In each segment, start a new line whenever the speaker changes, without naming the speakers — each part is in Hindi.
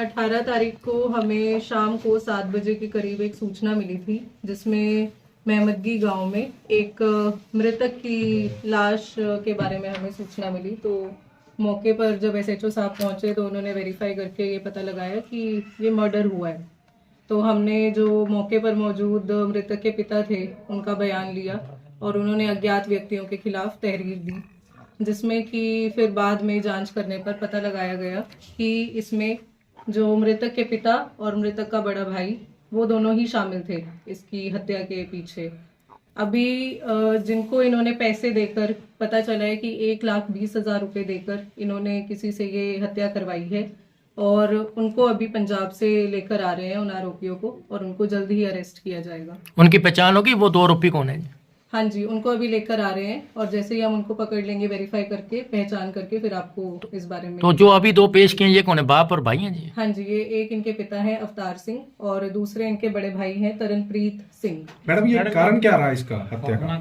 18 तारीख को हमें शाम को 7 बजे के करीब एक सूचना मिली थी, जिसमें मेहमदगी गांव में एक मृतक की लाश के बारे में हमें सूचना मिली। तो मौके पर जब एसएचओ साहब पहुंचे तो उन्होंने वेरीफाई करके ये पता लगाया कि ये मर्डर हुआ है। तो हमने जो मौके पर मौजूद मृतक के पिता थे उनका बयान लिया और उन्होंने अज्ञात व्यक्तियों के खिलाफ तहरीर दी, जिसमें कि फिर बाद में जांच करने पर पता लगाया गया कि इसमें जो मृतक के पिता और मृतक का बड़ा भाई वो दोनों ही शामिल थे इसकी हत्या के पीछे। अभी जिनको इन्होंने पैसे देकर, पता चला है कि 1,20,000 रुपए देकर इन्होंने किसी से ये हत्या करवाई है और उनको अभी पंजाब से लेकर आ रहे हैं उन आरोपियों को, और उनको जल्द ही अरेस्ट किया जाएगा।
उनकी पहचान होगी, वो 2 आरोपी कौन है?
हाँ जी, उनको अभी लेकर आ रहे हैं और जैसे ही हम उनको पकड़ लेंगे वेरीफाई करके, पहचान करके, फिर आपको इस बारे में।
तो जो अभी 2 पेश किए ये कौन है, बाप और भाई हैं जी?
हाँ जी, ये एक इनके पिता हैं अवतार सिंह और दूसरे इनके बड़े भाई हैं तरनप्रीत सिंह।
मैडम ये कारण क्या रहा इसका हत्या का?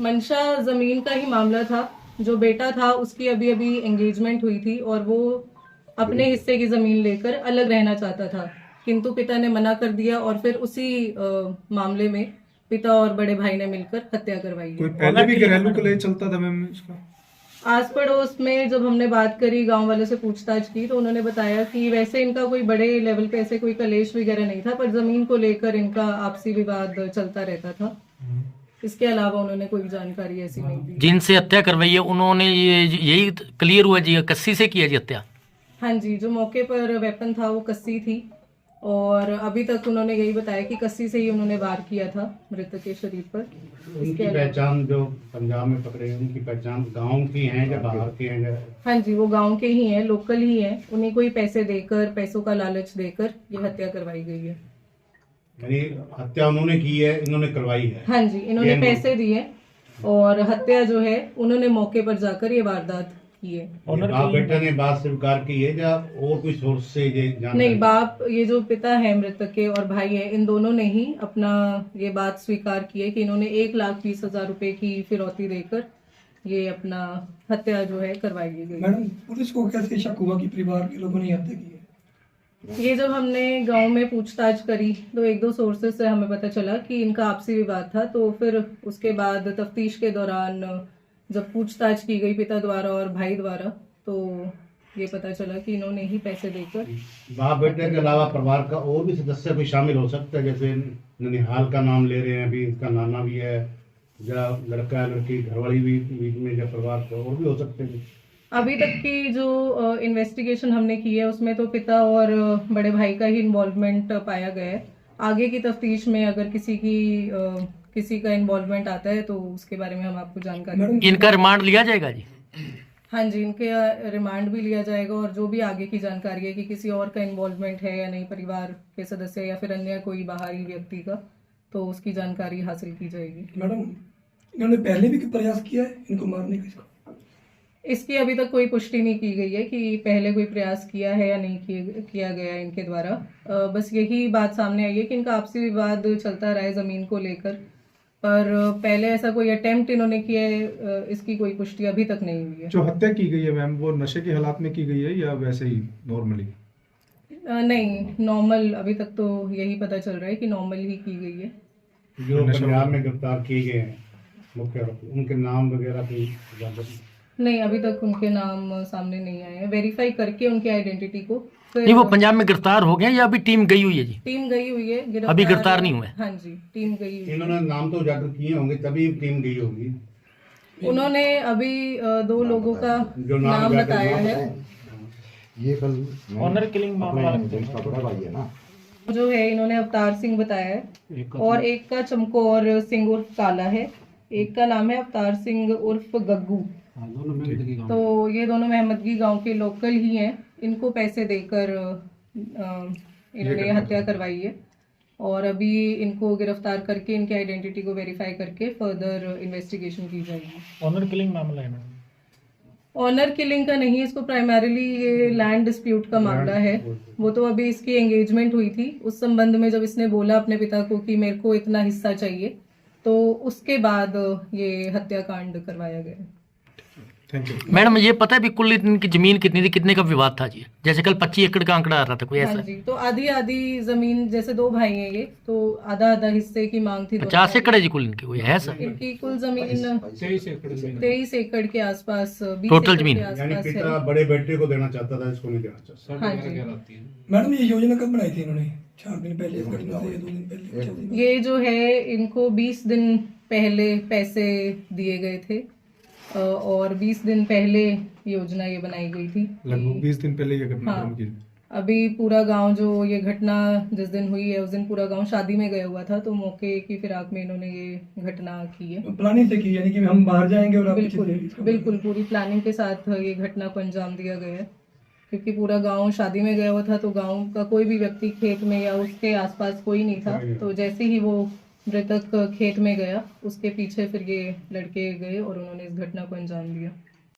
मंशा जमीन का ही मामला था। जो बेटा था उसकी अभी अभी एंगेजमेंट हुई थी और वो अपने हिस्से की जमीन लेकर अलग रहना चाहता था, किंतु पिता ने मना कर दिया और फिर उसी मामले में पिता और बड़े भाई ने मिलकर हत्या करवाई
कोई
है।
पहले भी घरेलू कलह चलता था मैम इसका?
आस पड़ोस में जब हमने बात करी, गांव वालों से पूछताछ की, तो उन्होंने बताया कि वैसे इनका कोई बड़े लेवल पे ऐसे कोई कलेश वगैरह नहीं था, पर जमीन को लेकर इनका आपसी विवाद चलता रहता था। इसके अलावा उन्होंने कोई जानकारी ऐसी नहीं दी।
जिनसे हत्या करवाई है उन्होंने यही क्लियर हुआ जी, कस्सी से किया जी हत्या?
हाँ जी, जो मौके पर वेपन था वो कस्सी थी और अभी तक उन्होंने यही बताया कि कस्सी से ही उन्होंने वार किया था मृतक के शरीर पर।
उनकी पहचान जो पंजाब में पकड़े, उनकी पहचान गांव की हैं या बाहर के हैं?
हाँ जी, वो गांव के ही हैं, लोकल ही हैं। उन्हें कोई पैसे देकर, पैसों का लालच देकर ये हत्या करवाई गई है।
यानी हत्या उन्होंने की है, इन्होंने करवाई है?
हाँ जी, इन्होंने पैसे दिए और हत्या जो है उन्होंने मौके पर जाकर ये वारदात की है।
बाप बेटा ने बात स्वीकार की है या और कोई सोर्स से ये
नहीं, बाप, ये जो पिता है मृतक के और भाई है, इन दोनों ने ही अपना ये बात स्वीकार की है कि इन्होंने 1,20,000 रुपए की फिरौती देकर ये अपना हत्या जो है करवाई गई।
मैडम, पुलिस को कैसे शक हुआ कि परिवार के लोगों ने हत्या की है?
ये जब हमने गांव में पूछताछ करी तो 1-2 सोर्सेज से हमें पता चला कि इनका आपसी विवाद था। तो फिर उसके बाद तफ्तीश के दौरान जब पूछताछ की गई पिता द्वारा और भाई द्वारा, तो ये पता चला कि इन्होंने ही पैसे देकर।
बाप बेटे के अलावा परिवार का और भी सदस्य भी शामिल हो सकता है? जैसे ननिहाल का नाम ले रहे हैं अभी, इसका नाना भी है, या लड़का लड़की घरवाली भी बीच में, या परिवार का और भी हो सकते हैं?
अभी तक की जो इन्वेस्टिगेशन हमने की है उसमें तो पिता और बड़े भाई का ही इन्वॉल्वमेंट पाया गया है। आगे की तफ्तीश में अगर किसी का इन्वॉल्वमेंट आता है तो उसके बारे में हम आपको जानकारी।
इनका रिमांड लिया जाएगा जी?
हाँ जी, इनके रिमांड भी लिया जाएगा और जो भी आगे की जानकारी है कि किसी और का इन्वॉल्वमेंट है या नहीं, परिवार के सदस्य या फिर अन्य कोई बाहरी व्यक्ति का, तो उसकी जानकारी हासिल की जाएगी।
मैडम, इन्होंने पहले भी कोई प्रयास किया है इनको मारने का?
इसकी अभी तक कोई पुष्टि नहीं की गई है कि पहले कोई प्रयास किया है या नहीं किया गया है इनके द्वारा। बस यही बात सामने आई है कि इनका आपसी विवाद चलता रहा है जमीन को लेकर, पर पहले ऐसा कोई अटेम्प्ट इन्होंने किया है, इसकी कोई पुष्टि अभी तक नहीं हुई है।
जो हत्या की गई है मैम, वो नशे के हालात में की गई है या वैसे ही नॉर्मली?
नहीं, नॉर्मल, अभी तक तो यही पता चल रहा है कि नॉर्मल ही की गई है।
जो पंजाब में गिरफ्तार किए गए हैं मुख्य आरोपी, उनके नाम वगैरह की जानकारी?
नहीं, अभी तक उनके नाम सामने नहीं आए हैं। वेरीफाई करके उनकी आइडेंटिटी को
नहीं, वो पंजाब में गिरफ्तार हो गए या अभी टीम गई हुई है जी?
टीम गई हुई है,
अभी गिरफ्तार नहीं हुए?
हाँ जी, टीम गई हुई है।
इन्होंने नाम तो उजागर किए होंगे तभी टीम गई होगी।
उन्होंने अभी 2 लोगों का
जो
नाम बताया है।
ये कल ऑनर किलिंग मामला का बड़ा भाई है ना,
जो है इन्होंने अवतार सिंह बताया है और एक का चमकौर सिंह उर्फ काला है, एक का नाम है अवतार सिंह उर्फ गग्गू। तो ये दोनों मेहमदगी गांव के लोकल ही हैं। इनको पैसे देकर इन्होंने हत्या करवाई है और अभी इनको गिरफ्तार करके इनकी आइडेंटिटी को वेरीफाई करके फर्दर इन्वेस्टिगेशन की जाएगी।
ऑनर किलिंग मामला है मैडम?
ऑनर किलिंग का नहीं, इसको प्राइमरीली ये लैंड डिस्प्यूट का मामला है। वो तो अभी इसकी एंगेजमेंट हुई थी, उस संबंध में जब इसने बोला अपने पिता को कि मेरे को इतना हिस्सा चाहिए, तो उसके बाद ये हत्याकांड करवाया गया।
Thank you.
मैडम ये पता है भी कुल इनकी जमीन कितनी थी, कितने का विवाद था जी? जैसे कल 25 एकड़ का आंकड़ा आ रहा था, कोई
हाँ
ऐसा?
जी, तो आधी आधी जमीन, जैसे 2 भाई हैं ये, तो आधा आधा हिस्से की मांग थी।
50 एकड़ है जी कुल इनकी, कोई है ऐसा?
इनकी कुल जमीन 23 एकड़ के आसपास, 20
टोटल
एकड़
जमीन?
के
यानी
आसपास
पिता
है।
बड़े बेटे को देना चाहता था, इसको नहीं देना चाहता।
हाँ जी,
मैडम ये योजना कब बनाई थी इन्होंने? 4 दिन पहले इस घटना से, या 2 दिन पहले? 4 दिन?
ये जो है इनको 20 दिन पहले पैसे दिए गए थे, और 20 दिन पहले योजना ये बनाई गई थी।
लगभग 20 दिन पहले ये घटनाक्रम
हाँ।
की।
अभी पूरा गांव, जो ये घटना जिस दिन हुई है उस दिन पूरा गांव शादी में गया हुआ था, तो मौके की फिराक में इन्होंने ये घटना की है।
प्लानिंग से की, यानी कि हम बाहर जाएंगे और आप पीछे
बिल्कुल
से इसका-
बिल्कुल पूरी प्लानिंग के साथ ये घटना को अंजाम दिया गया है, क्योंकि पूरा गांव शादी में गया हुआ था, तो गांव का कोई भी व्यक्ति खेत में या उसके आसपास कोई नहीं था। तो जैसे ही वो मृतक खेत में गया, उसके पीछे फिर ये लड़के गए और उन्होंने इस घटना को अंजाम दिया।